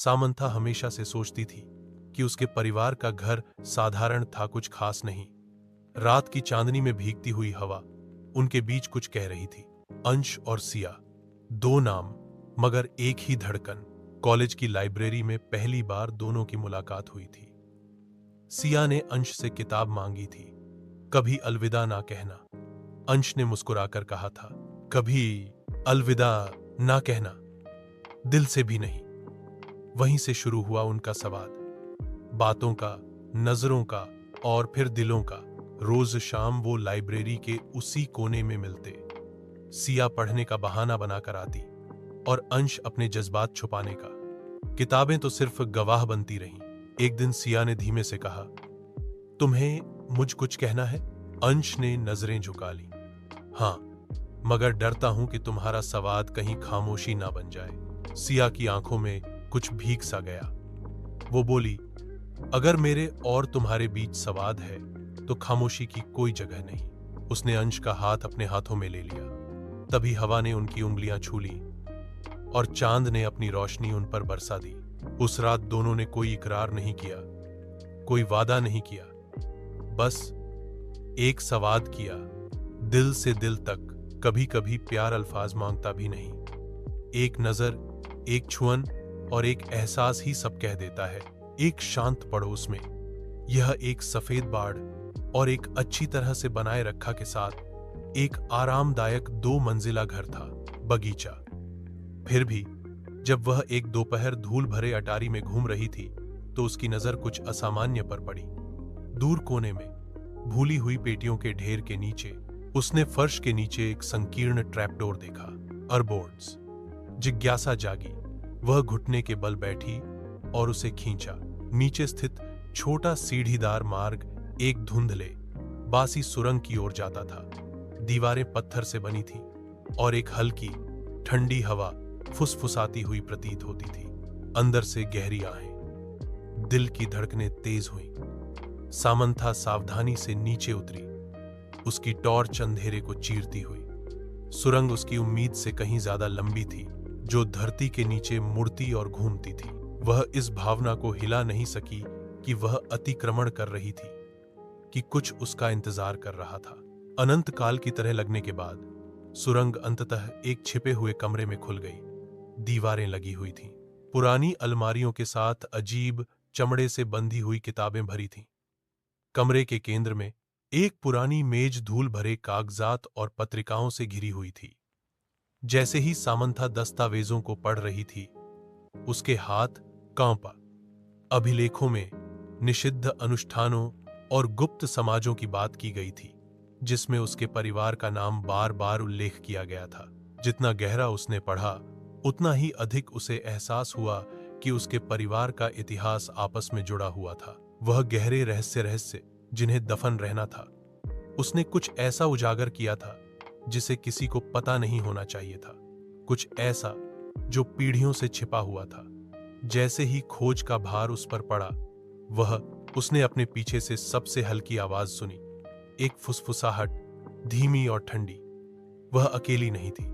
Samantha हमेशा से सोचती थी कि उसके परिवार का घर साधारण था, कुछ खास नहीं। रात की चांदनी में भीगती हुई हवा उनके बीच कुछ कह रही थी। अंश और सिया, दो नाम मगर एक ही धड़कन। कॉलेज की लाइब्रेरी में पहली बार दोनों की मुलाकात हुई थी। सिया ने अंश से किताब मांगी थी, कभी अलविदा ना कहना। अंश ने मुस्कुराकर कहा था, कभी अलविदा ना कहना, दिल से भी नहीं। वहीं से शुरू हुआ उनका संवाद, बातों का, नजरों का और फिर दिलों का। रोज शाम वो लाइब्रेरी के उसी कोने में मिलते। सिया पढ़ने का बहाना बनाकर आती और अंश अपने जज्बात छुपाने का। किताबें तो सिर्फ गवाह बनती रहीं। एक दिन सिया ने धीमे से कहा, तुम्हें मुझ कुछ कहना है? अंश ने नजरें झुका ली। हाँ, मगर डरता हूं कि तुम्हारा संवाद कहीं खामोशी ना बन जाए। सिया की आंखों में कुछ भीग सा गया। वो बोली, अगर मेरे और तुम्हारे बीच संवाद है तो खामोशी की कोई जगह नहीं। उसने अंश का हाथ अपने हाथों में ले लिया। तभी हवा ने उनकी उंगलियां छू ली और चांद ने अपनी रोशनी उन पर बरसा दी। उस रात दोनों ने कोई इकरार नहीं किया, कोई वादा नहीं किया, बस एक संवाद किया, दिल से दिल तक। कभी कभी प्यार अल्फाज मांगता भी नहीं, एक नजर, एक छुअन और एक एहसास ही सब कह देता है। एक शांत पड़ोस में यह एक सफेद बाड़ और एक अच्छी तरह से बनाए रखा के साथ एक आरामदायक 2 मंजिला घर था, बगीचा। फिर भी जब वह एक दोपहर धूल भरे अटारी में घूम रही थी तो उसकी नजर कुछ असामान्य पर पड़ी। दूर कोने में भूली हुई पेटियों के ढेर के नीचे उसने फर्श के नीचे एक संकीर्ण ट्रैपडोर देखा। अरबोर्ड्स। जिज्ञासा जागी। वह घुटने के बल बैठी और उसे खींचा। नीचे स्थित छोटा सीढ़ीदार मार्ग एक धुंधले बासी सुरंग की ओर जाता था। दीवारें पत्थर से बनी थी और एक हल्की ठंडी हवा फुसफुसाती हुई प्रतीत होती थी। अंदर से गहरी आहें, दिल की धड़कनें तेज हुईं। सामंथा सावधानी से नीचे उतरी, उसकी टॉर्च अंधेरे को चीरती हुई। सुरंग उसकी उम्मीद से कहीं ज्यादा लंबी थी, जो धरती के नीचे मुड़ती और घूमती थी। वह इस भावना को हिला नहीं सकी कि वह अतिक्रमण कर रही थी, कि कुछ उसका इंतजार कर रहा था। अनंत काल की तरह लगने के बाद सुरंग अंततः एक छिपे हुए कमरे में खुल गई। दीवारें लगी हुई थीं, पुरानी अलमारियों के साथ अजीब चमड़े से बंधी हुई किताबें भरी थीं। कमरे के केंद्र में एक पुरानी मेज धूल भरे कागजात और पत्रिकाओं से घिरी हुई थी। जैसे ही सामंथा दस्तावेजों को पढ़ रही थी, उसके हाथ कांपा। अभिलेखों में निषिद्ध अनुष्ठानों और गुप्त समाजों की बात की गई थी, जिसमें उसके परिवार का नाम बार बार उल्लेख किया गया था। जितना गहरा उसने पढ़ा, उतना ही अधिक उसे एहसास हुआ कि उसके परिवार का इतिहास आपस में जुड़ा हुआ था। वह गहरे रहस्य जिन्हें दफन रहना था, उसने कुछ ऐसा उजागर किया था जिसे किसी को पता नहीं होना चाहिए था। कुछ ऐसा जो पीढ़ियों से छिपा हुआ था। जैसे ही खोज का भार उस पर पड़ा, उसने अपने पीछे से सबसे हल्की आवाज सुनी, एक फुसफुसाहट, धीमी और ठंडी। वह अकेली नहीं थी।